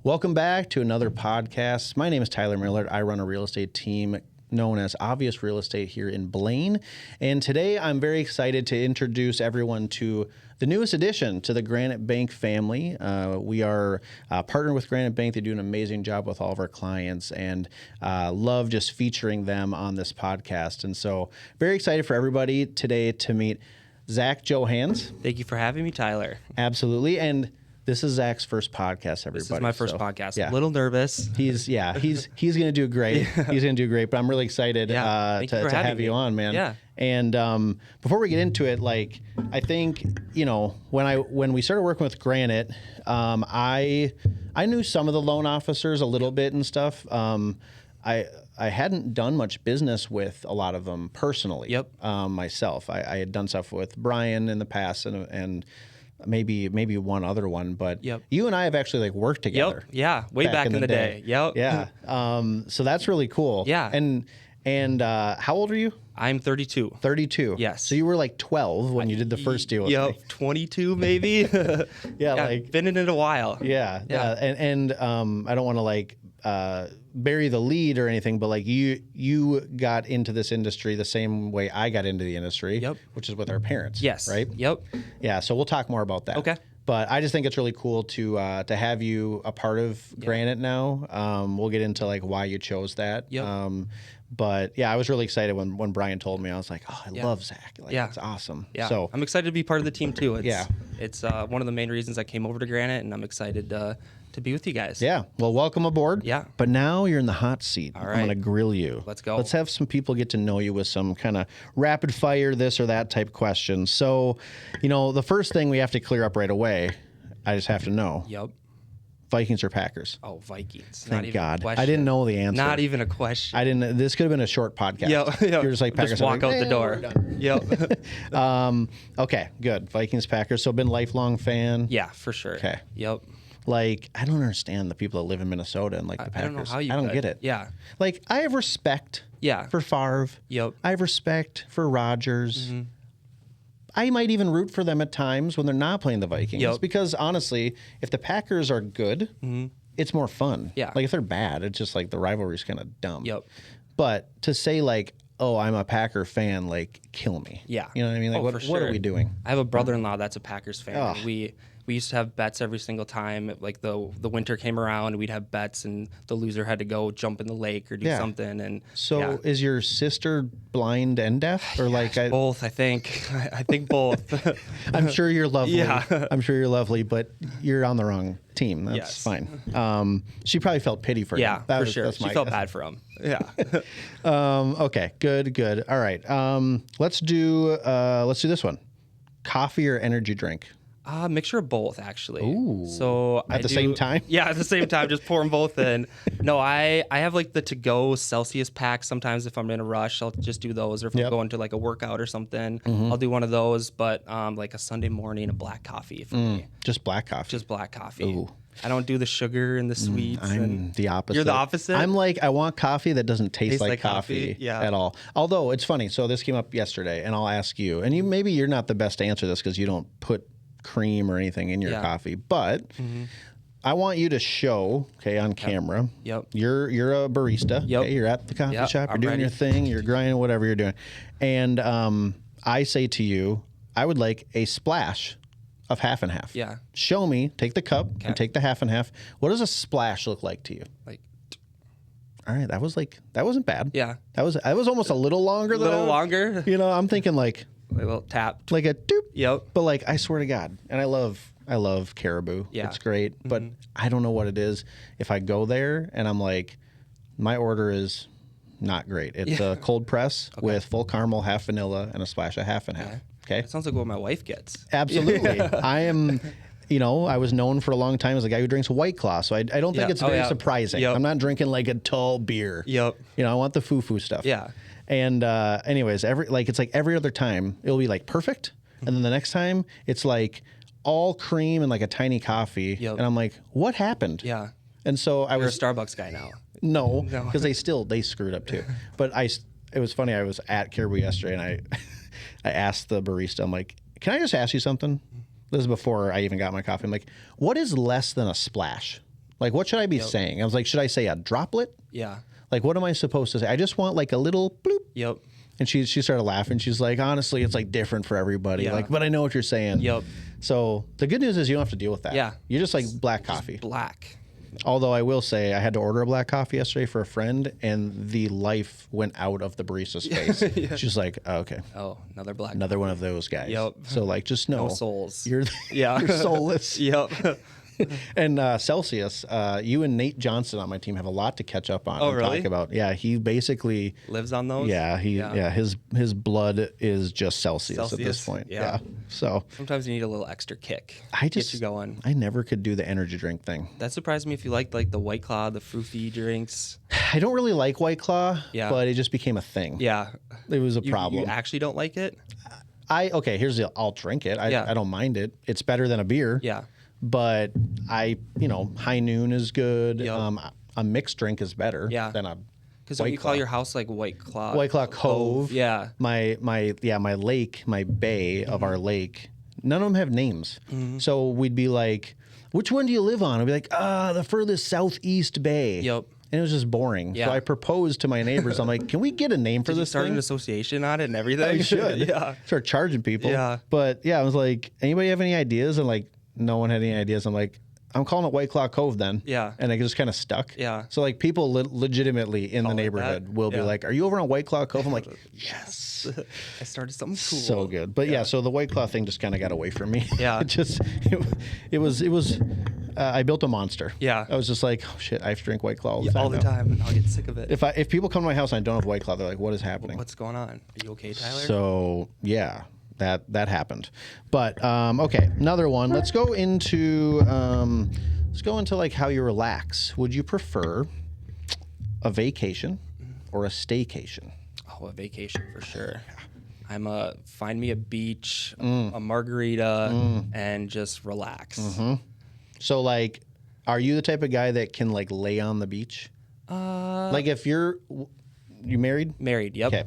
Welcome back to another podcast. My name is Tyler Millard. I run a real estate team known as Obvious Real Estate here in Blaine. And today I'm very excited to introduce everyone to the newest addition to the Granite Bank family. We are partnered with Granite Bank. They do an amazing job with all of our clients and love just featuring them on this podcast. And so very excited for everybody today to meet Zach Johanns. Thank you for having me, Tyler. Absolutely. And this is Zach's first podcast, everybody. This is my first podcast. Yeah. A little nervous. He's going to do great. He's going to do great, but I'm really excited to have you on, man. Yeah. And before we get into it, like, I think, you know, when we started working with Granite, I knew some of the loan officers a little bit and stuff. I hadn't done much business with a lot of them personally. Myself. I had done stuff with Brian in the past and maybe one other one, but you and I have actually like worked together. Yeah, way back in the day. Yeah. So that's really cool. Yeah. And how old are you? I'm 32. 32. Yes. So you were like 12 when you did the first deal with me. 22 maybe. Yeah, like been in it a while. Yeah. And I don't want to like bury the lead or anything, but like you got into this industry the same way I got into the industry, which is with our parents. Yes. Right? Yep. Yeah. So we'll talk more about that. Okay. But I just think it's really cool to have you a part of Granite now. We'll get into like why you chose that. But yeah, I was really excited when Brian told me. I was like, oh, I love Zach. Like, it's awesome. Yeah. So I'm excited to be part of the team too. It's one of the main reasons I came over to Granite, and I'm excited to be with you guys. Yeah. Well, welcome aboard. Yeah. But now you're in the hot seat. All right. I'm going to grill you. Let's go. Let's have some people get to know you with some kind of rapid fire this or that type questions. So, you know, the first thing we have to clear up right away, I just have to know. Vikings or Packers? Oh, Vikings. Thank God. I didn't know the answer. Not even a question. This could have been a short podcast. You're just like Packers. Just walk out the door. Okay, good. Vikings, Packers. So been lifelong fan? Yeah, for sure. Okay. Yep. Like, I don't understand the people that live in Minnesota and like the Packers. I don't know how you I don't get it. Yeah. Like, I have respect for Favre. Yep. I have respect for Rodgers. I might even root for them at times when they're not playing the Vikings. Because honestly, if the Packers are good, it's more fun. Yeah. Like if they're bad, it's just like the rivalry's kind of dumb. But to say like, oh, I'm a Packer fan, like kill me. Yeah. You know what I mean? Like what are we doing? I have a brother-in-law that's a Packers fan. We used to have bets every single time. Like the winter came around, we'd have bets, and the loser had to go jump in the lake or do something. And so, is your sister blind and deaf, or like both? I think. I think both. I'm sure you're lovely. Yeah. I'm sure you're lovely, but you're on the wrong team. That's fine. She probably felt pity for him. Yeah, for sure. She felt bad for him. Yeah. Okay. Good. All right. Let's do this one. Coffee or energy drink? Mixture of both, actually. Ooh. So at the same time? Yeah, at the same time, just pour them both in. No, I have like the to-go Celsius packs. Sometimes if I'm in a rush, I'll just do those. Or if I'm going to like a workout or something, I'll do one of those. But like a Sunday morning, a black coffee for me. Just black coffee? Just black coffee. Ooh. I don't do the sugar and the sweets. I'm the opposite. You're the opposite? I'm like, I want coffee that doesn't taste like coffee at all. Although, it's funny. So this came up yesterday, and I'll ask you. And maybe you're not the best to answer this because you don't put cream or anything in your coffee, but I want you to show on camera. You're a barista. Okay? You're at the coffee shop. You're doing your thing. You're grinding, whatever you're doing. And I say to you, I would like a splash of half and half. Yeah. Show me. Take the cup and take the half and half. What does a splash look like to you? Like. All right, that wasn't bad. Yeah. That was almost a little longer. Longer. You know, I'm thinking like. A little tap. Like a doop. Yep. But like, I swear to God, and I love Caribou. Yeah. It's great, but I don't know what it is. If I go there and I'm like, my order is not great. It's a cold press with full caramel, half vanilla, and a splash of half and half. Okay. That sounds like what my wife gets. Absolutely. I am. You know, I was known for a long time as a guy who drinks White Claw, so I don't think it's very surprising. I'm not drinking like a tall beer. You know, I want the foo-foo stuff. Yeah. And anyways, it's like every other time it'll be like perfect, and then the next time it's like all cream and like a tiny coffee, and I'm like, what happened? Yeah. And so You're a Starbucks guy now. No, because they screwed up too. But it was funny. I was at Caribou yesterday, and I asked the barista, I'm like, can I just ask you something? This is before I even got my coffee. I'm like, what is less than a splash? Like, what should I be saying? I was like, should I say a droplet? Yeah. Like, what am I supposed to say? I just want like a little bloop. Yep. And she started laughing. She's like, honestly, it's like different for everybody. Yeah. Like, but I know what you're saying. Yep. So the good news is you don't have to deal with that. Yeah. You're just like black coffee. Black. Although I will say I had to order a black coffee yesterday for a friend, and the life went out of the barista's face. Yeah. She's like, oh, okay. Oh, another black. Another one of those guys. Yep. So like, just know. No souls. You're Yeah. you're soulless. Yep. And Celsius, you and Nate Johnson on my team have a lot to catch up on. Oh, and really? Talk about. Yeah, he basically Lives on those? Yeah, his blood is just Celsius at this Celsius? point. Yeah. So Sometimes you need a little extra kick. I just get you going. I never could do the energy drink thing. That surprised me if you liked like the White Claw, the fruity drinks. I don't really like White Claw, Yeah. but it just became a thing. Yeah. It was a You problem. actually don't like it? Okay, here's the I'll drink it. I don't mind it. It's better than a beer. Yeah. But High Noon is good. Yep. A mixed drink is better than a Because White don't you call Claw. your house like White Claw? White Claw Cove. Yeah. My lake, my bay of our lake, none of them have names. So we'd be like, which one do you live on? I'd be like, the furthest southeast bay. Yep. And it was just boring. Yeah. So I proposed to my neighbors. I'm like, can we get a name for Did you this start thing? an association on it and everything? I should. Yeah. Start charging people. Yeah. But yeah, I was like, anybody have any ideas? And like, no one had any ideas. I'm like, I'm calling it White Claw Cove then. Yeah. And it just kind of stuck. Yeah. So like people legitimately in the Call it neighborhood that? will be Yeah. like, are you over on White Claw Cove? I'm like, yes. I started something cool. So good. But yeah, so the White Claw thing just kind of got away from me. Yeah. it was, I built a monster. Yeah. I was just like, oh shit, I have to drink White Claw all the time. all the now. time, and I'll get sick of it. If people come to my house and I don't have White Claw, they're like, what is happening? What's going on? Are you okay, Tyler? So yeah, that happened. But okay, another one. Let's go into like how you relax. Would you prefer a vacation or a staycation? Oh, a vacation for sure. Find me a beach, a margarita, and just relax. So like, are you the type of guy that can like lay on the beach? Like if you married? Married, yep. Okay.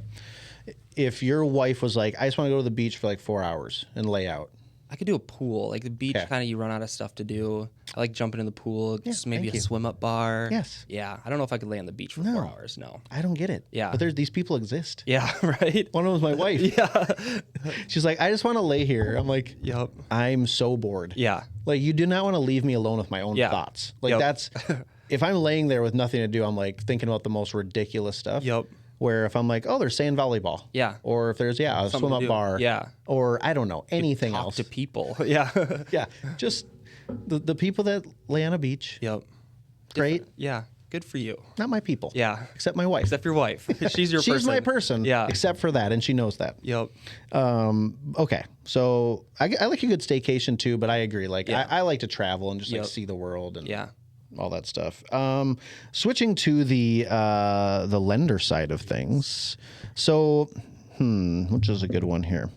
If your wife was like, I just want to go to the beach for like 4 hours and lay out. I could do a pool. Like the beach, Okay. kind of you run out of stuff to do. I like jumping in the pool, just maybe thank a you. swim up bar. Yes. Yeah. I don't know if I could lay on the beach for 4 hours. No. I don't get it. Yeah. But these people exist. Yeah, right? One of them's my wife. Yeah. She's like, I just want to lay here. I'm like, Yep. I'm so bored. Yeah. Like, you do not want to leave me alone with my own Yeah. thoughts. Like, Yep. that's, if I'm laying there with nothing to do, I'm like thinking about the most ridiculous stuff. Yep. Where if I'm like, oh, they're saying volleyball. Yeah. Or if there's, a Something swim to up do. bar. Yeah. Or I don't know, anything Talk else. to people. Yeah. Yeah. Just the people that lay on a beach. Yep. Great. Yeah. Good for you. Not my people. Yeah. Except my wife. Except your wife. She's your person. She's my person. Yeah. Except for that. And she knows that. Yep. Okay, so I like a good staycation too, but I agree. Like Yeah. I like to travel and just like Yep. see the world and Yeah. all that stuff. Switching to the lender side of things. So, which is a good one here.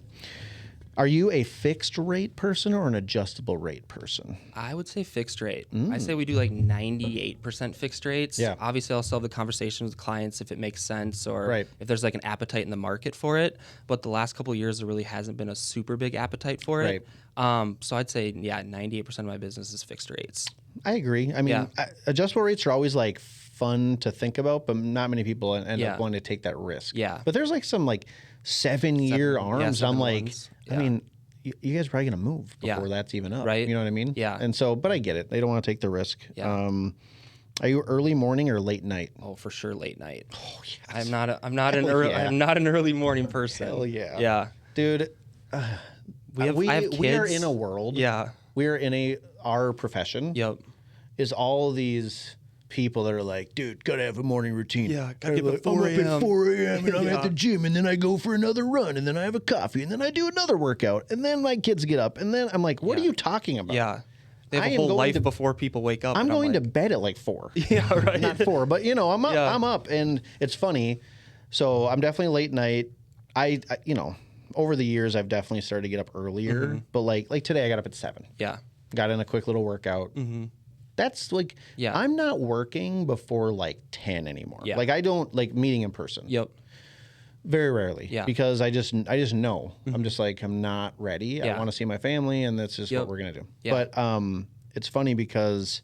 Are you a fixed rate person or an adjustable rate person? I would say fixed rate. I say we do like 98% fixed rates. Yeah. Obviously, I'll still have the conversation with clients if it makes sense or Right. if there's like an appetite in the market for it. But the last couple of years, there really hasn't been a super big appetite for it. So I'd say, 98% of my business is fixed rates. I agree. I mean, Yeah. adjustable rates are always like fun to think about, but not many people end Yeah. up wanting to take that risk. Yeah. But there's like some like 7-year arms. seven I'm like, ones. I Yeah. mean, you guys are probably gonna move Yeah. before that's even up, Right. You know what I mean? Yeah. And so, but I get it. They don't want to take the risk. Yeah. Are you early morning or late night? Oh, for sure, late night. Oh yes. I'm not Hell yeah. I'm not an early morning person. Hell yeah. Yeah. Dude. I have we are kids. in a world. Yeah. We are in our profession. Yep. Is all these people that are like, dude, gotta have a morning routine. Yeah, gotta get up at I'm 4 up at a.m. 4 a.m. and I'm at Yeah. the gym, and then I go for another run, and then I have a coffee, and then I do another workout, and then my kids get up, and then I'm like, what are Yeah. you talking about? Yeah. They I have am a whole going life to- before people wake up. I'm and going like, to bed at like 4. Yeah, right. Not 4, but I'm up. Yeah. I'm up, and it's funny. So I'm definitely late night. I over the years I've definitely started to get up earlier, but like today I got up at 7. Yeah. Got in a quick little workout. That's like, Yeah. I'm not working before like 10 anymore. Yeah. Like I don't like meeting in person. Yep. Very rarely. Yeah. Because I just know. I'm just like, I'm not ready. I Yeah. want to see my family, and that's just Yep. what we're gonna do. Yeah. But it's funny because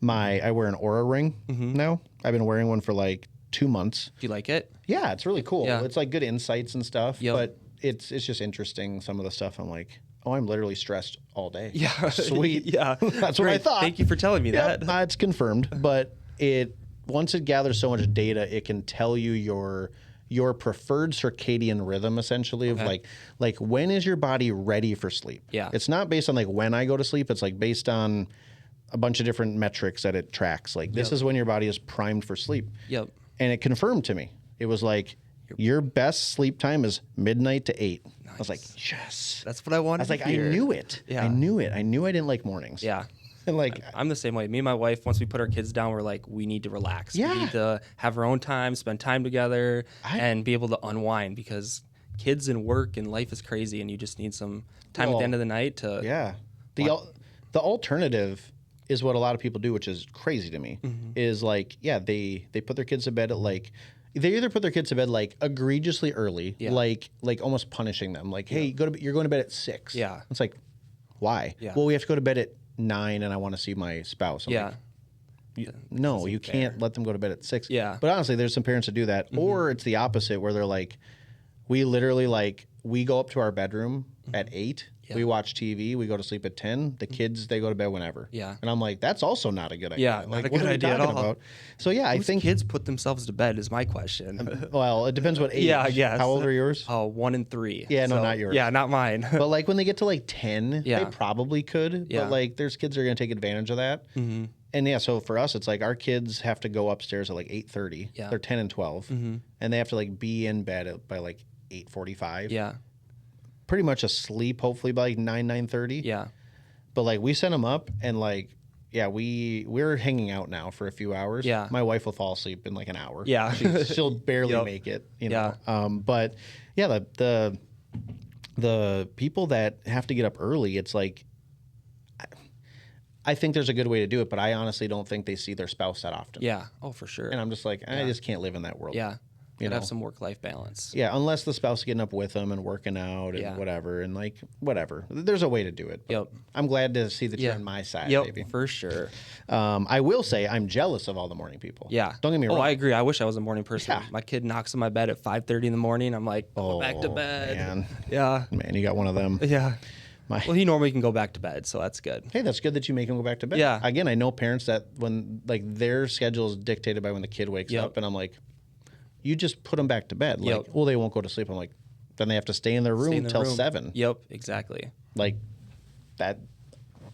I wear an Aura ring now. I've been wearing one for like 2 months. Do you like it? Yeah, it's really cool. Yeah. It's like good insights and stuff. Yep. But it's just interesting, some of the stuff. I'm like, oh, I'm literally stressed all day. Yeah. Sweet. Yeah. That's what I thought. Thank you for telling me Yep, that. it's confirmed. But once it gathers so much data, it can tell you your preferred circadian rhythm, essentially, of like when is your body ready for sleep. Yeah. It's not based on like when I go to sleep. It's like based on a bunch of different metrics that it tracks. Like this is when your body is primed for sleep. Yep. And it confirmed to me. It was like, your best sleep time is midnight to 8. Nice. I was like, yes. That's what I wanted. I was like, to hear. I knew it. Yeah. I knew it. I knew I didn't like mornings. Yeah. And like, I'm the same way. Me and my wife, once we put our kids down, we're like, we need to relax. Yeah. We need to have our own time, spend time together, and be able to unwind, because kids and work and life is crazy, and you just need some time at the end of the night to. Yeah. The alternative is what a lot of people do, which is crazy to me, is like, yeah, they put their kids to bed at like, they either put their kids to bed like egregiously early, like almost punishing them. Like, hey, you're going to bed at 6. Yeah. It's like, why? Yeah. Well, we have to go to bed at 9 and I want to see my spouse. I'm like, no, you can't let them go to bed at 6. Yeah. But honestly, there's some parents that do that. Or it's the opposite, where they're like, we literally we go up to our bedroom at 8. Yeah. We watch TV. We go to sleep at 10. The kids, they go to bed whenever. Yeah. And I'm like, that's also not a good idea. Yeah, like, not a what good are we idea at talking all. about? So yeah, I think kids put themselves to bed is my question. well, it depends what age. Yeah, I guess. How old are yours? 1 and 3. Yeah, no, not yours. Yeah, not mine. But like when they get to like 10, they probably could. Yeah. But like there's kids that are going to take advantage of that. Mm-hmm. And yeah, so for us, it's like our kids have to go upstairs at like 8:30. Yeah. They're 10 and 12. Mm-hmm. And they have to like be in bed by like 8:45. Yeah. Pretty much asleep, hopefully by like 9:30. Yeah. But like we sent them up and like, yeah, we're hanging out now for a few hours. Yeah. My wife will fall asleep in like an hour. Yeah. She'll barely make it, you know. But yeah, the people that have to get up early, it's like, I think there's a good way to do it, but I honestly don't think they see their spouse that often. Yeah. Oh, for sure. And I'm just like, I just can't live in that world. Yeah. You know? Have some work-life balance. Yeah, unless the spouse is getting up with them and working out and whatever, and like whatever. There's a way to do it. But I'm glad to see that you're on my side, baby. For sure. I will say I'm jealous of all the morning people. Yeah. Don't get me wrong. Oh, I agree. I wish I was a morning person. Yeah. My kid knocks on my bed at 5:30 in the morning. I'm like, go back to bed. Man. Yeah. Man, you got one of them. Yeah. Well, he normally can go back to bed, so that's good. Hey, that's good that you make him go back to bed. Yeah. Again, I know parents that when like their schedule is dictated by when the kid wakes up, and I'm like, you just put them back to bed. Like, well, they won't go to sleep. I'm like, then they have to stay in their room till 7. Yep, exactly. Like that,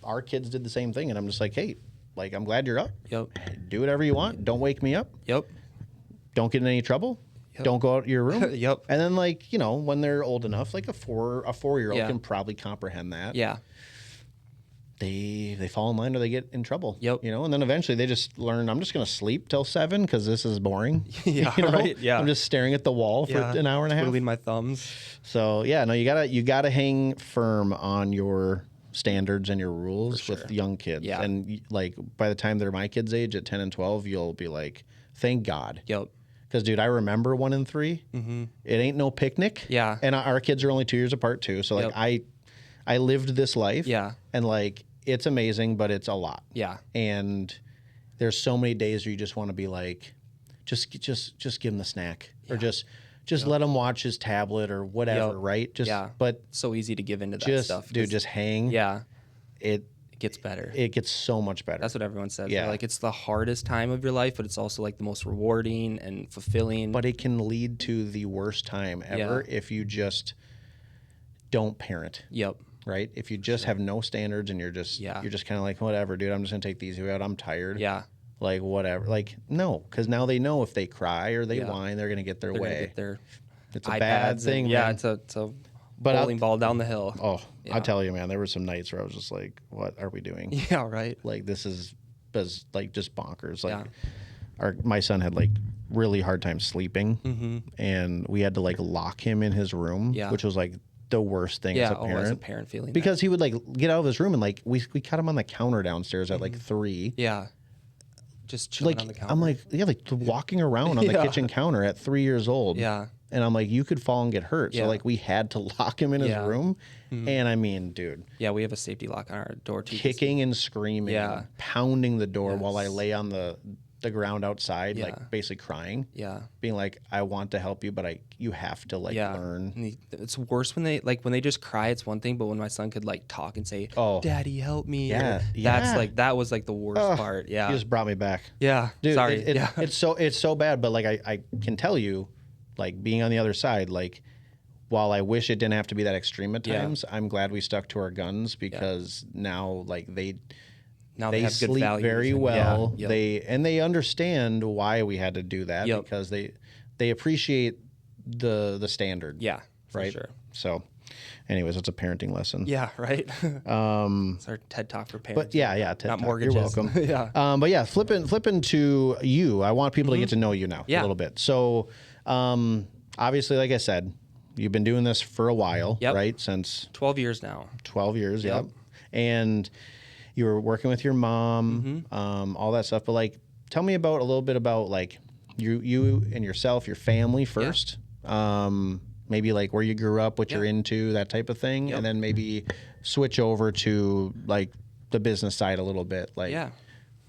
our kids did the same thing, and I'm just like, hey, like I'm glad you're up. Yep. Do whatever you want. Don't wake me up. Yep. Don't get in any trouble. Yep. Don't go out of your room. Yep. And then like, you know, when they're old enough, like a 4-year-old can probably comprehend that. Yeah. They fall in line or they get in trouble. Yep. You know, and then eventually they just learn, I'm just going to sleep till 7 because this is boring. Yeah, you know? right. Yeah. I'm just staring at the wall for an hour and a half. Twiddling my thumbs. So yeah, no, you gotta hang firm on your standards and your rules with young kids. Yeah. And like by the time they're my kids' age at 10 and 12, you'll be like, thank God. Yep. Because, dude, I remember 1 and 3. Mm-hmm. It ain't no picnic. Yeah. And our kids are only 2 years apart, too. So, like, I lived this life. Yeah. And, like, it's amazing, but it's a lot. Yeah. And there's so many days where you just want to be like, just give him the snack. Or just let him watch his tablet or whatever, right? But so easy to give into that stuff. Dude, just hang. Yeah. It gets better. It gets so much better. That's what everyone says. Yeah. They're like, it's the hardest time of your life, but it's also like the most rewarding and fulfilling. But it can lead to the worst time ever if you just don't parent. Yep. Right? If you just have no standards and you're just kind of like, whatever, dude, I'm just gonna take these out. I'm tired. Yeah. Like whatever. Like no, because now they know if they cry or they whine, they're gonna get their way. It's a bad thing. Yeah, man. it's a bowling ball down the hill. Oh, I'll tell you, man, there were some nights where I was just like, what are we doing? Yeah, right. Like this is like just bonkers. Like my son had like really hard time sleeping, and we had to like lock him in his room, which was like the worst thing as a parent. As a parent feeling because he would like get out of his room and like we caught him on the counter downstairs at like 3. Yeah. Just chilling on the counter. I'm like, like walking around on the kitchen counter at 3 years old. Yeah. And I'm like, you could fall and get hurt. Yeah. So like we had to lock him in his room. And I mean, dude. Yeah, we have a safety lock on our door too. Kicking and screaming, Yeah. pounding the door while I lay on the ground outside, like basically crying. Yeah. Being like, I want to help you, but you have to like learn. And it's worse when they just cry, it's one thing, but when my son could like talk and say, Daddy, help me. Yeah. That's like, that was like the worst part. Yeah. You just brought me back. Yeah. Dude, sorry. It's so bad, but like I can tell you, like being on the other side, like while I wish it didn't have to be that extreme at times, I'm glad we stuck to our guns because now like they have sleep good values very well. Yep. They understand why we had to do that because they appreciate the standard. Yeah, for right. Sure. So, anyways, it's a parenting lesson. Yeah, right. It's our TED Talk for parents. But yeah, TED not Talk. mortgages. You're welcome. Yeah. But yeah, flipping to you. I want people to get to know you now a little bit. So, obviously, like I said, you've been doing this for a while, right? Since 12 years now. 12 years, yep. And you were working with your mom, all that stuff. But like, tell me a little bit about like you and yourself, your family first. Maybe like where you grew up, what you're into, that type of thing, and then maybe switch over to like the business side a little bit. Like,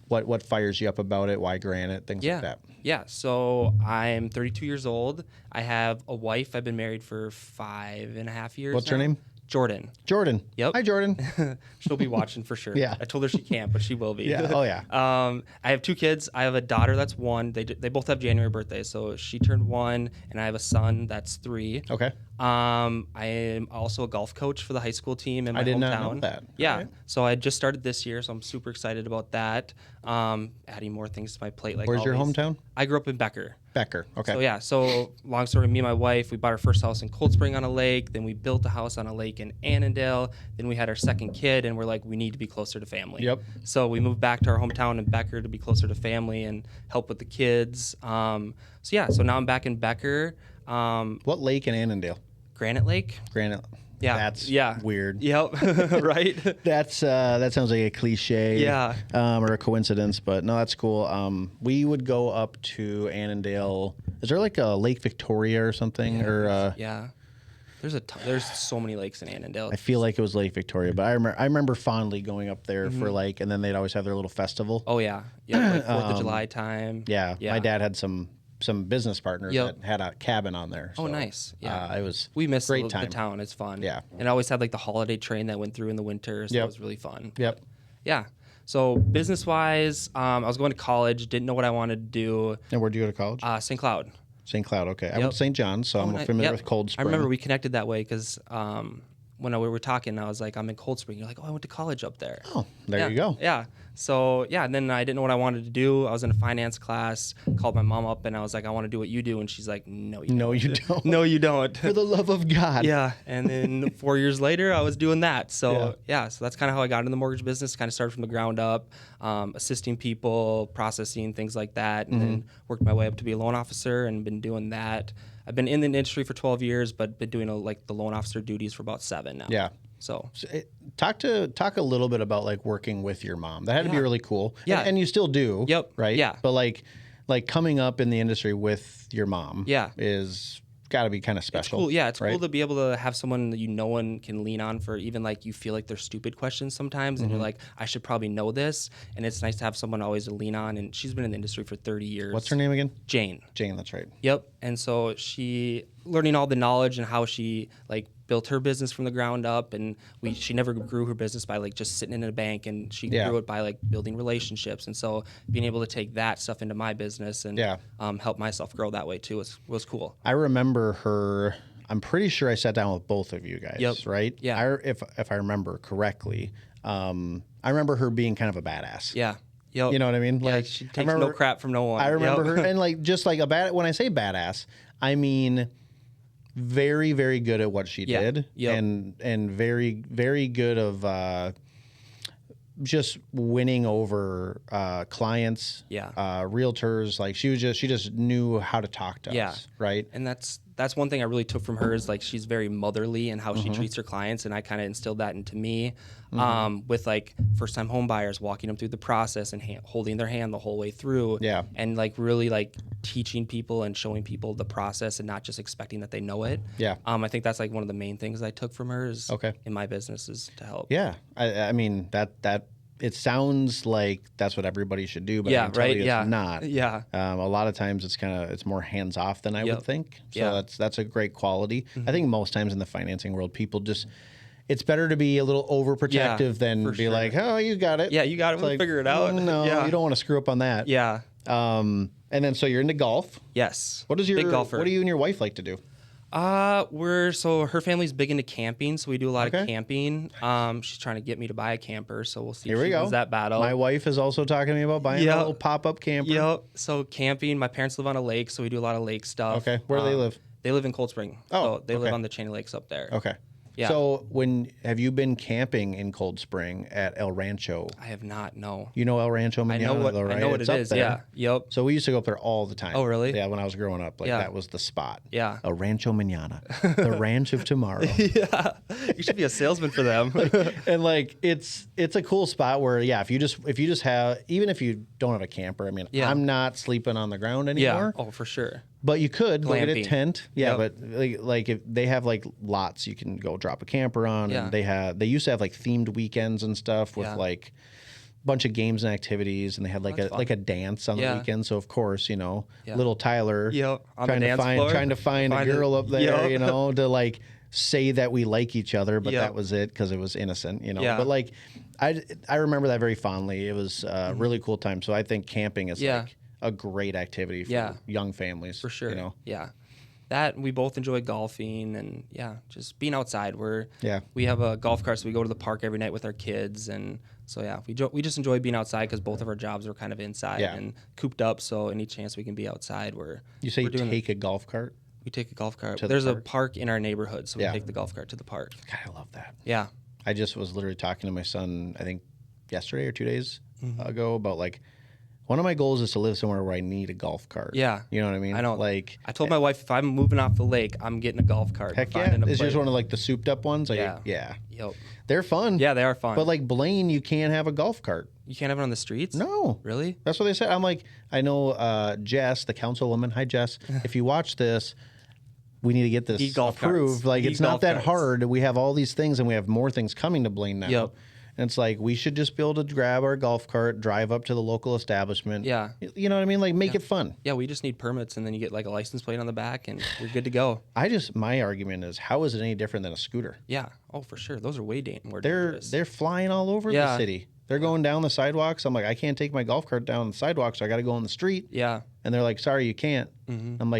what fires you up about it? Why Granite? Things like that. Yeah. So I'm 32 years old. I have a wife. I've been married for 5.5 years. What's her name? Jordan. Yep. Hi, Jordan. She'll be watching for sure. Yeah. I told her she can't, but she will be. Yeah. Oh, yeah. I have 2 kids. I have a daughter that's 1. They both have January birthdays. So she turned 1, and I have a son that's 3. Okay. I am also a golf coach for the high school team in my hometown. I did not know that. Yeah. Right. So I just started this year, so I'm super excited about that. Adding more things to my plate. Like Where's your hometown? I grew up in Becker. Becker. Okay. So so long story, me and my wife, we bought our first house in Cold Spring on a lake. Then we built a house on a lake in Annandale. Then we had our second kid, and we're like, we need to be closer to family. Yep. So we moved back to our hometown in Becker to be closer to family and help with the kids. So now I'm back in Becker. What lake in Annandale? Granite Lake. Granite. Yeah. That's weird. Yep. Right. That sounds like a cliche. Yeah. Or a coincidence, but no, that's cool. We would go up to Annandale. Is there like a Lake Victoria or something? Yeah. There's so many lakes in Annandale. I feel like it was Lake Victoria, but I remember fondly going up there for like, and then they'd always have their little festival. Oh yeah. Yeah. Like 4th of July time. Yeah. My dad had some business partners that had a cabin on there. So, nice. Yeah. We missed great the time. town. It's fun. Yeah. And I always had like the holiday train that went through in the winter. So it was really fun. Yep. But, yeah. So business wise, I was going to college, didn't know what I wanted to do. And where'd you go to college? St. Cloud. St. Cloud. Okay. I went to St. John's, so I'm familiar with Cold Spring. I remember we connected that way because when we were talking, I was like, I'm in Cold Spring. You're like, oh, I went to college up there. Oh, there you go. Yeah. So, and then I didn't know what I wanted to do. I was in a finance class, called my mom up, and I was like, I want to do what you do. And she's like, no, you don't. No, you don't. For the love of God. Yeah. And then 4 years later, I was doing that. So, so that's kind of how I got into the mortgage business, kind of started from the ground up, assisting people, processing, things like that, and then worked my way up to be a loan officer and been doing that. I've been in the industry for 12 years, but been doing like the loan officer duties for about 7 now. Yeah. So talk a little bit about like working with your mom. That had to be really cool. Yeah. And you still do. Yep. Right. Yeah. But like coming up in the industry with your mom. Yeah. Is got to be kind of special. It's cool. Yeah, it's cool to be able to have someone that no one can lean on for even like you feel like they're stupid questions sometimes, and you're like, I should probably know this, and it's nice to have someone always to lean on. And she's been in the industry for 30 years. What's her name again? Jane. Jane, that's right. Yep. And so she learning all the knowledge and how she like built her business from the ground up, and she never grew her business by like just sitting in a bank, and she grew it by like building relationships. And so being able to take that stuff into my business and help myself grow that way too was cool. I remember her. I'm pretty sure I sat down with both of you guys, right? Yeah. If I remember correctly, I remember her being kind of a badass. Yeah. Yep. You know what I mean? Like she takes no crap from no one. I remember her, and like just like when I say badass, I mean very, very good at what she did, and very, very good of just winning over clients, realtors. Like she just knew how to talk to us, right? And that's one thing I really took from her is like she's very motherly in how she treats her clients, and I kind of instilled that into me with like first time home buyers, walking them through the process and holding their hand the whole way through, and like really like teaching people and showing people the process and not just expecting that they know it. Yeah. I think that's like one of the main things I took from her is Okay. in my business is to help. Yeah. I mean, that it sounds like that's what everybody should do, but I can tell you it's not. Yeah. A lot of times it's more hands off than I would think. So that's a great quality. I think most times in the financing world, people just, it's better to be a little overprotective than be like, oh, you got it. Yeah, you got it. We'll figure it out. No, you don't want to screw up on that. Yeah. And then so you're into golf. Yes. What do you and your wife like to do? So her family's big into camping, so we do a lot of camping. She's trying to get me to buy a camper, so we'll see. Here we go. That battle. My wife is also talking to me about buying a little pop-up camper. Yep. So camping. My parents live on a lake, so we do a lot of lake stuff. Okay. Where do they live? They live in Cold Spring. Oh, so they live on the chain of lakes up there. Okay. Yeah. So have you been camping in Cold Spring at El Rancho? I have not. No. You know El Rancho Manana, I know what it's it up is. there. Yeah. Yep. So we used to go up there all the time. Oh, really? Yeah. When I was growing up, that was the spot. Yeah. El Rancho Manana, the ranch of tomorrow. Yeah. You should be a salesman for them. And it's a cool spot where if you just have, even if you don't have a camper, I mean, I'm not sleeping on the ground anymore. Yeah. Oh, for sure. But you could go get a Glamping. tent. Yeah, but like if they have lots you can go drop a camper on, and they used to have themed weekends and stuff with a bunch of games and activities, and they had like a dance on the weekend. So of course, little Tyler trying to find a girl up there, to say that we like each other, but that was it because it was innocent, But I remember that very fondly. It was a really cool time. So I think camping is a great activity for young families. For sure. Yeah. That we both enjoy golfing and just being outside. We have a golf cart, so we go to the park every night with our kids, and so we just enjoy being outside because both of our jobs are kind of inside and cooped up. So any chance we can be outside, you take a golf cart. We take a golf cart. There's a park in our neighborhood, so we take the golf cart to the park. God, I love that. Yeah. I just was literally talking to my son, I think yesterday or 2 days ago, about one of my goals is to live somewhere where I need a golf cart. Yeah. You know what I mean? I know. I told my wife, if I'm moving off the lake, I'm getting a golf cart. Heck yeah. It's just one of the souped up ones. Yeah. Yep. They're fun. Yeah, they are fun. But Blaine, you can't have a golf cart. You can't have it on the streets? No. Really? That's what they said. I'm I know Jess, the councilwoman. Hi, Jess. If you watch this, we need to get this approved. It's not that hard. We have all these things, and we have more things coming to Blaine now. Yep. And it's we should just be able to grab our golf cart, drive up to the local establishment. Yeah. You know what I mean? Make it fun. Yeah, we just need permits, and then you get a license plate on the back, and you're good to go. My argument is, how is it any different than a scooter? Yeah. Oh, for sure. Those are way more dangerous. They're flying all over the city. They're going down the sidewalks. I'm I can't take my golf cart down the sidewalk, so I got to go on the street. Yeah. And they're sorry, you can't. Mm-hmm. I'm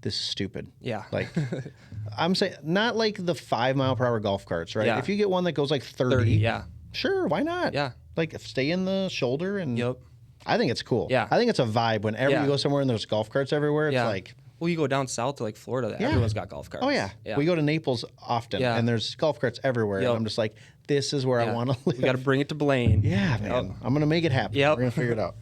this is stupid. Yeah. I'm saying, not the 5 mile per hour golf carts, right? Yeah. If you get one that goes 30. Yeah. Sure, why not? Yeah. Stay in the shoulder and I think it's cool. Yeah. I think it's a vibe whenever you go somewhere and there's golf carts everywhere. It's well, you go down south to Florida, everyone's got golf carts. Oh yeah. We go to Naples often and there's golf carts everywhere. And I'm just this is where I want to live. We got to bring it to Blaine. Yeah, man. I'm going to make it happen. We're going to figure it out.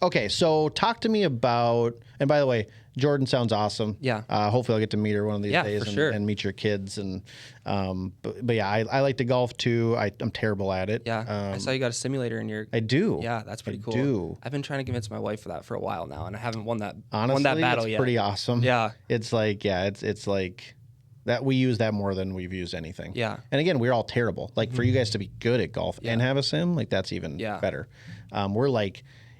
Okay, so talk to me about, and by the way, Jordan sounds awesome. Yeah. Hopefully I'll get to meet her one of these days and meet your kids. And but yeah, I like to golf too. I'm terrible at it. Yeah. I saw you got a simulator in your. I do. Yeah, that's pretty cool. I do. I've been trying to convince my wife for that for a while now, and I haven't won that battle yet. Pretty awesome. Yeah. It's it's that we use that more than we've used anything. Yeah. And again, we're all terrible. For you guys to be good at golf and have a sim, that's even better. We're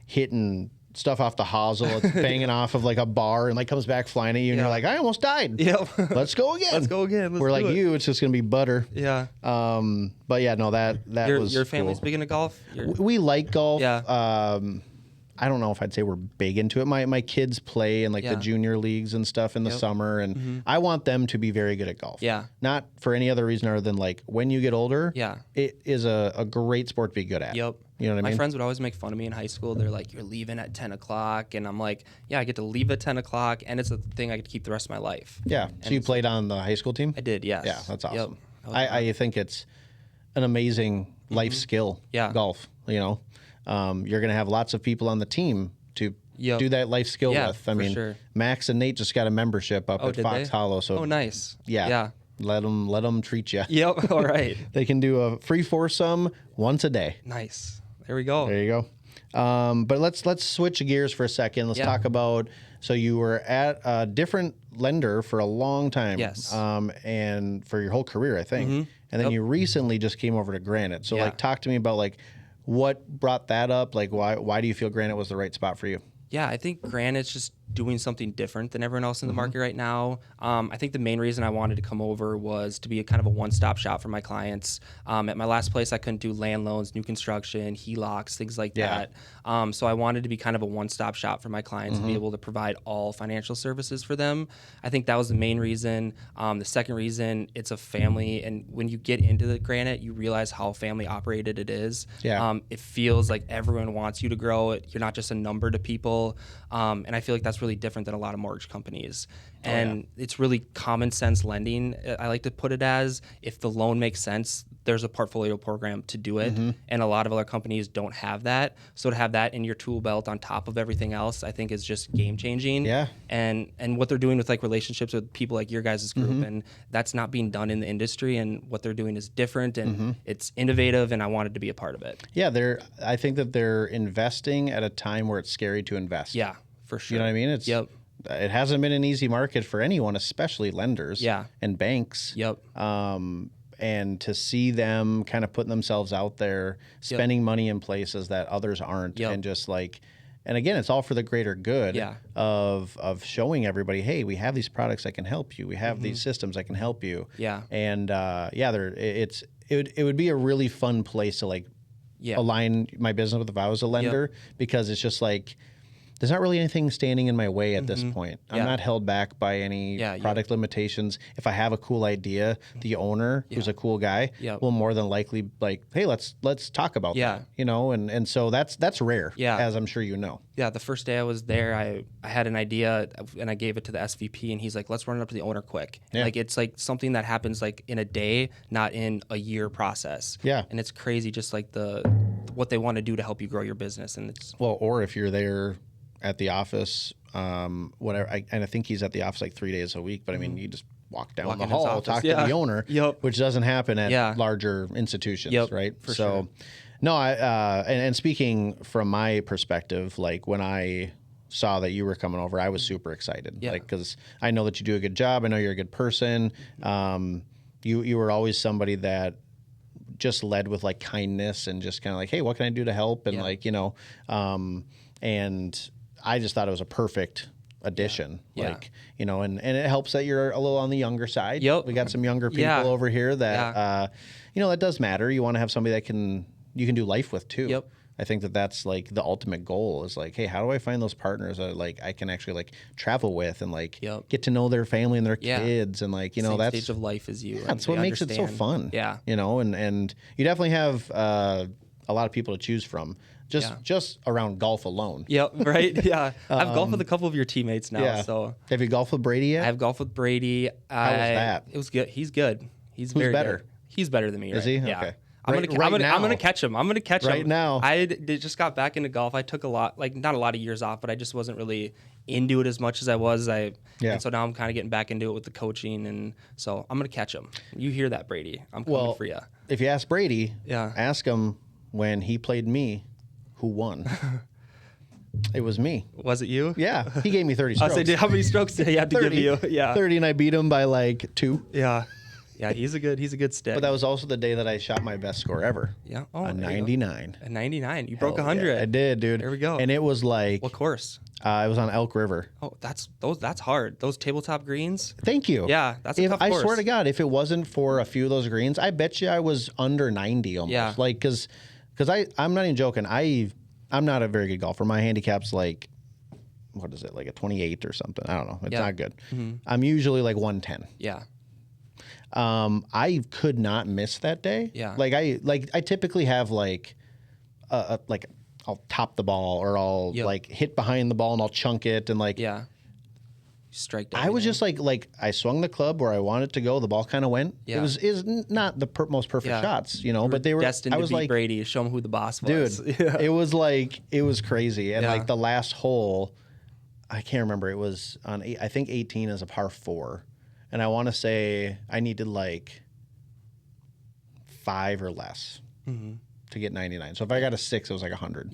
hitting stuff off the hosel, it's banging off of a bar and comes back flying at you and you're I almost died. Yep. Let's go again. Let's go again. We're you, it's just gonna be butter. Yeah. But yeah, no, that was your family's cool. big into golf? We like golf. Yeah. I don't know if I'd say we're big into it. My kids play in the junior leagues and stuff in the summer, and I want them to be very good at golf. Yeah. Not for any other reason other than when you get older, it is a great sport to be good at. Yep. You know what I mean? My friends would always make fun of me in high school. They're you're leaving at 10 o'clock. And I'm yeah, I get to leave at 10 o'clock, and it's a thing I get to keep the rest of my life. Yeah. So you played on the high school team? I did, yes. Yeah, that's awesome. Yep. I think it's an amazing life skill, golf. You're going to have lots of people on the team to do that life skill with. I mean, Max and Nate just got a membership up at Fox Hollow. So nice. Yeah. Let them treat you. Yep. All right. They can do a free foursome once a day. Nice. There we go. There you But let's switch gears for a second. Let's talk about, so you were at a different lender for a long time. Yes. And for your whole career, I think. And then you recently just came over to Granite. So like, talk to me about like what brought that up? Like why do you feel Granite was the right spot for you? Yeah, I think Granite's just doing something different than everyone else in the market right now. I think the main reason I wanted to come over was to be a kind of a one-stop shop for my clients. At my last place, I couldn't do land loans, new construction, HELOCs, things like that. So I wanted to be kind of a one-stop shop for my clients and be able to provide all financial services for them. I think that was the main reason. The second reason, it's a family, and when you get into the Granite, you realize how family operated it is. It feels like everyone wants you to grow. You're not just a number to people. And I feel like that's really different than a lot of mortgage companies. And it's really common sense lending. I like to put it as, if the loan makes sense, there's a portfolio program to do it. And a lot of other companies don't have that. So to have that in your tool belt on top of everything else, I think is just game changing. And what they're doing with like relationships with people like your guys' group, and that's not being done in the industry, and what they're doing is different and it's innovative, and I wanted to be a part of it. I think that they're investing at a time where it's scary to invest. Yeah, for sure. You know what I mean? It's it hasn't been an easy market for anyone, especially lenders and banks. And to see them kind of putting themselves out there, spending money in places that others aren't, and just like, and again, it's all for the greater good of showing everybody, hey, we have these products that can help you. We have these systems that can help you. And it would be a really fun place to like align my business with if I was a lender, because it's just like, there's not really anything standing in my way at this point. I'm not held back by any product limitations. If I have a cool idea, the owner, who's a cool guy, will more than likely like, hey, let's talk about that. You know, and so that's rare, as I'm sure you know. The first day I was there, I had an idea and I gave it to the SVP, and he's like, let's run it up to the owner quick. Like, it's like something that happens like in a day, not in a year process. And it's crazy, just like what they want to do to help you grow your business. And it's or if you're there at the office, whatever, and I think he's at the office like 3 days a week, but I mean, you just walk down the hall, talk to the owner, which doesn't happen at larger institutions, right? So, no, and speaking from my perspective, like when I saw that you were coming over, I was super excited, like, because I know that you do a good job. I know you're a good person. You were always somebody that just led with like kindness and just kind of like, hey, what can I do to help? And like, you know, and I just thought it was a perfect addition, like, you know, and it helps that you're a little on the younger side. We got some younger people over here that, you know, that does matter. You want to have somebody that you can do life with too. I think that's like the ultimate goal is like, hey, how do I find those partners that like I can actually like travel with and like get to know their family and their kids, and like, you know, that's stage of life as you. That's what makes it so fun. You know, and you definitely have a lot of people to choose from. Just around golf alone. Right. I've golfed with a couple of your teammates now. So have you golfed with Brady yet? I have golfed with Brady. How was that? It was good. He's good. Who's very better? Good. He's better than me. Is he? Okay. I'm gonna catch him. I'm gonna catch him right now. I just got back into golf. I took not a lot of years off, but I just wasn't really into it as much as I was. And so now I'm kind of getting back into it with the coaching, and so I'm gonna catch him. You hear that, Brady? I'm coming for you. If you ask Brady, ask him when he played me, who won. It was me. Was it you? Yeah, he gave me 30 strokes. How many strokes did he have to 30, give you? 30, and I beat him by like 2. Yeah, he's a good stick. But that was also the day that I shot my best score ever. A 99. A 99. You broke 100. I did, dude. There we go. And it was like, what course? It was on Elk River. Oh, that's hard. Those tabletop greens. Thank you. Yeah, that's a tough course. I swear to God, if it wasn't for a few of those greens, I bet you I was under 90 almost. Like, because I'm not even joking. I'm not a very good golfer. My handicap's like, what is it, like a 28 or something? I don't know. It's not good. I'm usually like 110. I could not miss that day. Like I typically have like I'll top the ball, or I'll like hit behind the ball and I'll chunk it, and like strike down. I was just like I swung the club where I wanted it to go. The ball kind of went. It was not the most perfect shots, you know, but they were destined to beat Brady, to show him who the boss was. Dude, it was crazy. And like the last hole, I can't remember. It was on I think 18 is a par 4. And I want to say I needed like 5 or less to get 99. So if I got a 6, it was like 100.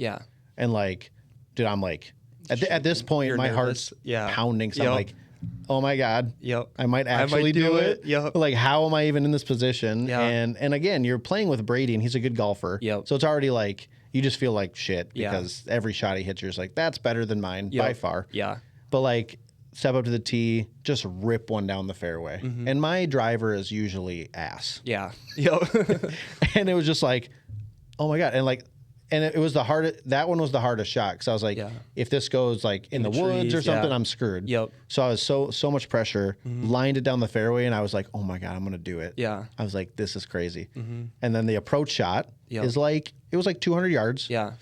And like, dude, I'm like, at this point, You're my nervous. heart's pounding. So I'm like, oh my God, I might I actually might do it. Yep. Like, how am I even in this position? Yeah. And again, you're playing with Brady, and he's a good golfer. Yep. So it's already like, you just feel like shit because every shot he hits, you're just like, that's better than mine by far. Yeah. But like, step up to the tee, just rip one down the fairway. And my driver is usually ass. Yeah. Yep. And it was just like, oh my God. And like, and it was the hardest, that one was the hardest shot. Cause I was like, if this goes like in the woods or something, I'm screwed. Yep. So I was so much pressure, lined it down the fairway. And I was like, oh my God, I'm going to do it. Yeah. I was like, this is crazy. And then the approach shot is like, it was like 200 yards. Yeah.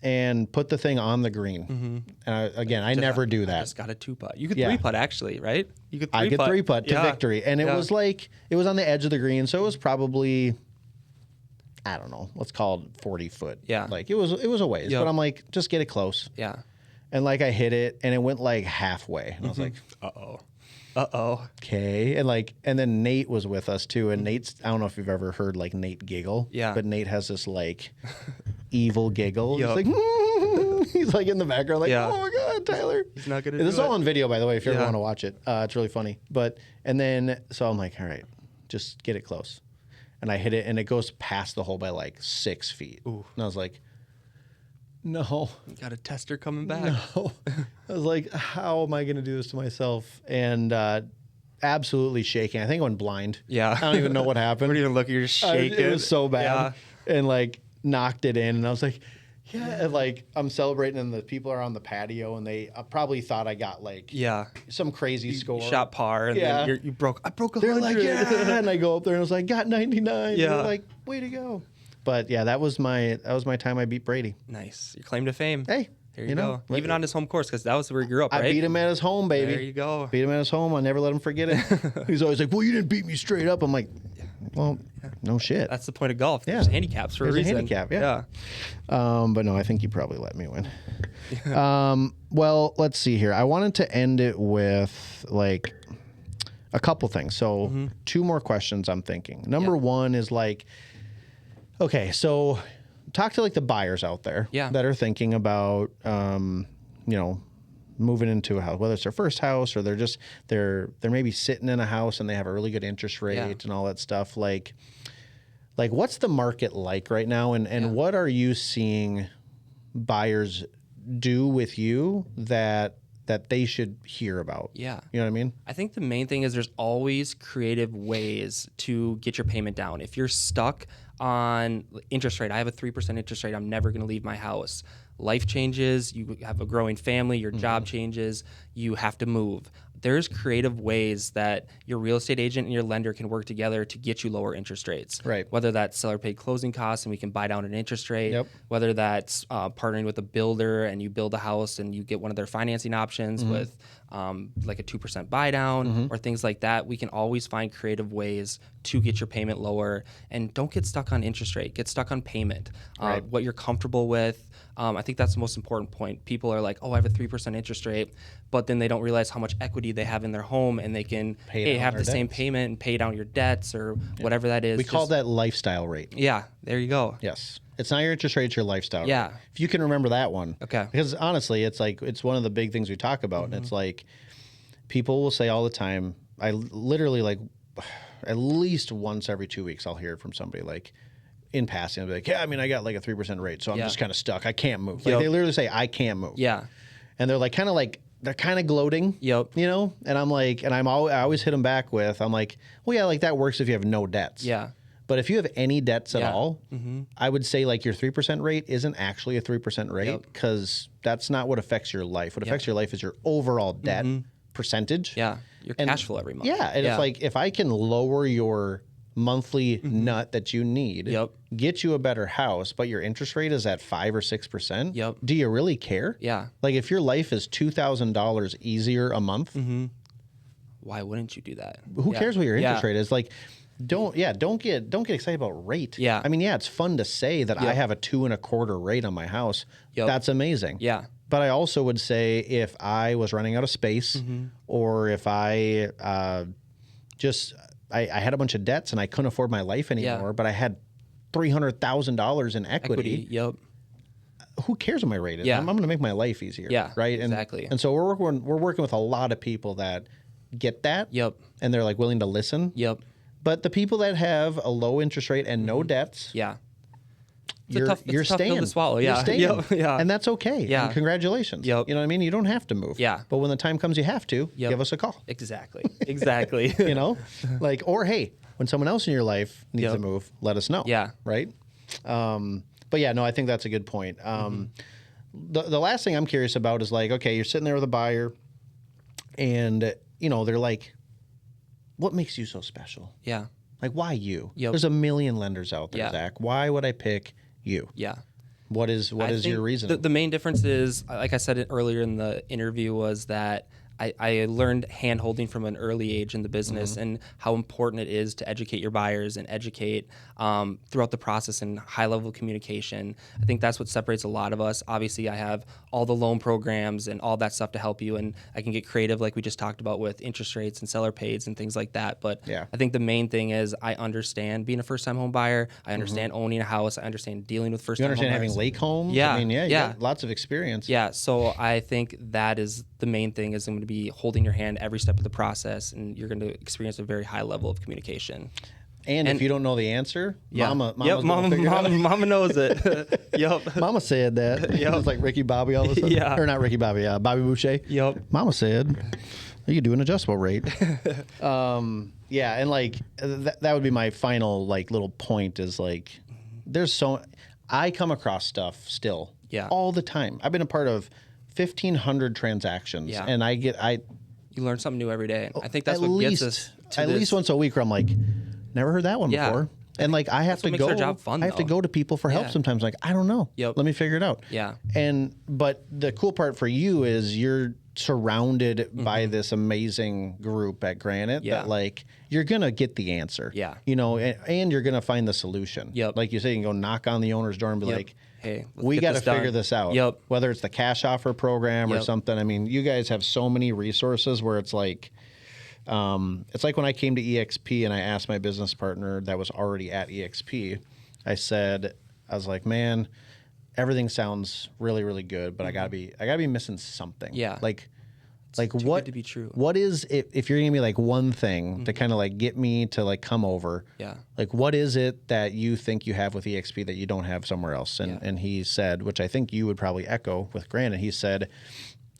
And put the thing on the green. And I never do that. I just got a 2-putt. You could 3-putt actually, right? You could 3-putt. I could 3-putt to victory. And it was like, it was on the edge of the green. So it was probably, I don't know, let's call it 40 foot. Yeah. Like it was a ways, but I'm like, just get it close. Yeah. And like I hit it and it went like halfway. And I was like, okay. And then Nate was with us too. And Nate's, I don't know if you've ever heard like Nate giggle. Yeah. But Nate has this like evil giggle. Yep. He's like, he's like in the background, like, oh my God, Tyler. He's not gonna do This is it. all on video, by the way, if you ever want to watch it. It's really funny. And then, so I'm like, all right, just get it close. And I hit it and it goes past the hole by like 6 feet. Ooh. And I was like, no. You got a tester coming back. No. I was like, how am I going to do this to myself? And absolutely shaking. I think I went blind. Yeah. I don't even know what happened. Don't even look. You're just shaking. It was so bad. Yeah. And like knocked it in. And I was like, yeah. And like I'm celebrating and the people are on the patio and they probably thought I got like some crazy score. Shot par. And then you broke. I broke 100. They're like, yeah. And I go up there and I was like, got 99. Yeah. They're like, way to go. But yeah, that was my time I beat Brady. Nice. Your claim to fame. Hey. There you go. Even on his home course, because that was where he grew up, right? I beat him at his home, baby. There you go. Beat him at his home. I never let him forget it. He's always like, well, you didn't beat me straight up. I'm like, well, no shit. That's the point of golf. There's handicaps for a reason. There's a handicap, but no, I think you probably let me win. Well, let's see here. I wanted to end it with like a couple things. So 2 more questions I'm thinking. Number 1 is like, okay, so talk to like the buyers out there that are thinking about, moving into a house, whether it's their first house or they're maybe sitting in a house and they have a really good interest rate and all that stuff. Like what's the market like right now? And what are you seeing buyers do with you that they should hear about? Yeah. You know what I mean? I think the main thing is there's always creative ways to get your payment down. If you're stuck on interest rate, I have a 3% interest rate, I'm never going to leave my house. Life changes, you have a growing family, your job changes, you have to move. There's creative ways that your real estate agent and your lender can work together to get you lower interest rates. Right. Whether that's seller paid closing costs and we can buy down an interest rate, whether that's partnering with a builder and you build a house and you get one of their financing options with like a 2% buy down or things like that. We can always find creative ways to get your payment lower, and don't get stuck on interest rate, get stuck on payment, what you're comfortable with. I think that's the most important point. People are like, oh, I have a 3% interest rate, but then they don't realize how much equity they have in their home, and they can have the same payment and pay down your debts or whatever that is. We call that lifestyle rate. Yeah, there you go. Yes. It's not your interest rate, it's your lifestyle rate. Yeah. If you can remember that one. Okay. Because honestly, it's like, it's one of the big things we talk about. And it's like, people will say all the time, I literally like, at least once every 2 weeks, I'll hear it from somebody like, in passing, I'll be like, yeah, I mean, I got like a 3% rate, so I'm just kind of stuck. I can't move. Like they literally say, I can't move. Yeah. And they're like, they're kind of gloating. Yep. You know? And I'm like, and I always hit them back with, I'm like, well, yeah, like that works if you have no debts. Yeah. But if you have any debts at all, I would say like your 3% rate isn't actually a 3% rate because that's not what affects your life. What affects your life is your overall debt percentage. Yeah. Your cash flow every month. Yeah. And it's like, if I can lower your monthly nut that you need, get you a better house, but your interest rate is at 5 or 6%. Do you really care? Yeah. Like if your life is $2,000 easier a month, why wouldn't you do that? Who cares what your interest rate is? Like, don't get excited about rate. Yeah. I mean, yeah, it's fun to say that I have a 2.25% rate on my house. That's amazing. Yeah. But I also would say if I was running out of space, or if I I had a bunch of debts and I couldn't afford my life anymore, but I had $300,000 in equity. who cares what my rate is? Yeah. I'm going to make my life easier. Yeah, right. exactly. And so we're working with a lot of people that get that. Yep. And they're like willing to listen. Yep. But the people that have a low interest rate and no debts. Yeah. You're tough pill staying. to swallow. You're Yeah. staying. Yep. Yeah. And that's okay. Yeah. And congratulations. Yep. You know what I mean? You don't have to move. Yeah. But when the time comes you have to, Yep. give us a call. Exactly. Exactly. You know? Like, or hey, when someone else in your life needs to move, let us know. Yeah. Right? But yeah, no, I think that's a good point. The last thing I'm curious about is like, okay, you're sitting there with a buyer and, you know, they're like, what makes you so special? Yeah. Like, why you? Yep. There's a million lenders out there, Yeah. Zach. Why would I pick you? Yeah. What is your reason? The main difference is, like I said earlier in the interview, was that I learned hand-holding from an early age in the business and how important it is to educate your buyers and educate throughout the process and high-level communication. I think that's what separates a lot of us. Obviously, I have all the loan programs and all that stuff to help you, and I can get creative like we just talked about with interest rates and seller pays and things like that. But I think the main thing is I understand being a first-time home buyer. I understand owning a house. I understand dealing with first-time home buyers. You understand having lake homes? Yeah. I mean, you got lots of experience. Yeah, so I think that is the main thing, is going to be holding your hand every step of the process, and you're going to experience a very high level of communication. And if you don't know the answer, Mama knows it. Yep. Mama said that. Yep. It's like Ricky Bobby all of a sudden. Yeah. Or not Ricky Bobby, Bobby Boucher. Yep. Mama said, you could do an adjustable rate. Yeah, and like that would be my final like little point is like I come across stuff still all the time. I've been a part of 1,500 transactions, and you learn something new every day. I think that's what gets us to at least once a week where I'm like, never heard that one before. And like I have to go. Our job fun, I have to go to people for help sometimes. Like I don't know. Yep. Let me figure it out. Yeah. But the cool part for you is you're surrounded by this amazing group at Granite that like you're gonna get the answer. Yeah. You know, and you're gonna find the solution. Yep. Like you say, you can go knock on the owner's door and be like, hey, we got to figure this out. Yep. Whether it's the cash offer program or something. I mean, you guys have so many resources where it's like when I came to EXP and I asked my business partner that was already at EXP, I was like, man, everything sounds really, really good, but I gotta be missing something. Yeah. Like too what good to be true. What is it, if you're gonna give me like one thing to kind of like get me to like come over? Yeah. Like what is it that you think you have with EXP that you don't have somewhere else? And he said, which I think you would probably echo with Granite. He said,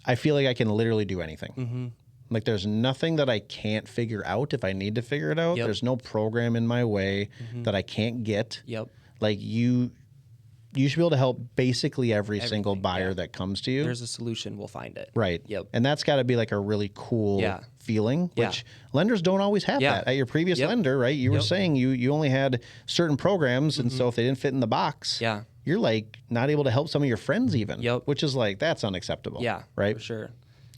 I feel like I can literally do anything. Like there's nothing that I can't figure out if I need to figure it out. There's no program in my way that I can't get. Like you should be able to help basically every single buyer that comes to you. There's a solution, we'll find it. Right. Yep. And that's got to be like a really cool feeling, which lenders don't always have that. At your previous lender, right? You were saying you only had certain programs, and so if they didn't fit in the box, you're like not able to help some of your friends even, which is like, that's unacceptable. Yeah, right? For sure.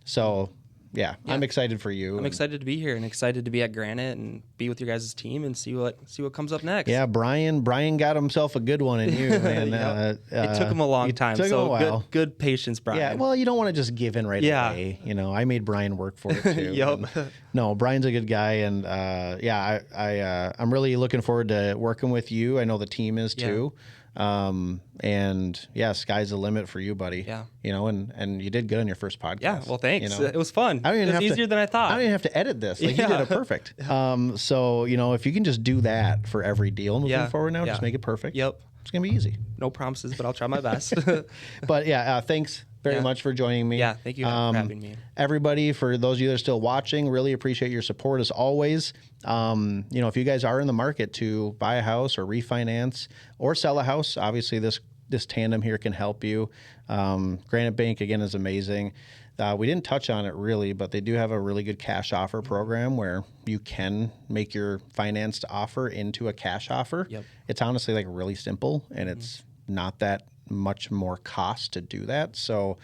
So yeah, I'm excited for you. I'm excited to be here and excited to be at Granite and be with your guys' team and see what comes up next. Yeah, Brian got himself a good one in you, man. It took him a long time, so good patience, Brian. Yeah, well, you don't want to just give in right away. You know, I made Brian work for it too. No, Brian's a good guy, and I'm really looking forward to working with you. I know the team is too. And yeah, sky's the limit for you, buddy. Yeah. You know, and you did good on your first podcast. Yeah. Well, thanks. You know? It was fun. It was easier than I thought. I don't even have to edit this. Like you did it perfect. So, you know, if you can just do that for every deal moving forward now, just make it perfect. Yep. It's going to be easy. No promises, but I'll try my best. But yeah, thanks very much for joining me. Yeah. Thank you for having me. Everybody, for those of you that are still watching, really appreciate your support as always. You know, if you guys are in the market to buy a house or refinance or sell a house, obviously this tandem here can help you. Granite Bank, again, is amazing. We didn't touch on it really, but they do have a really good cash offer program where you can make your financed offer into a cash offer. It's honestly like really simple, and it's not that much more cost to do that. So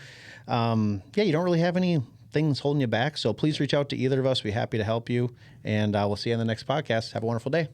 you don't really have any things holding you back. So please reach out to either of us. We'd be happy to help you. And we'll see you on the next podcast. Have a wonderful day.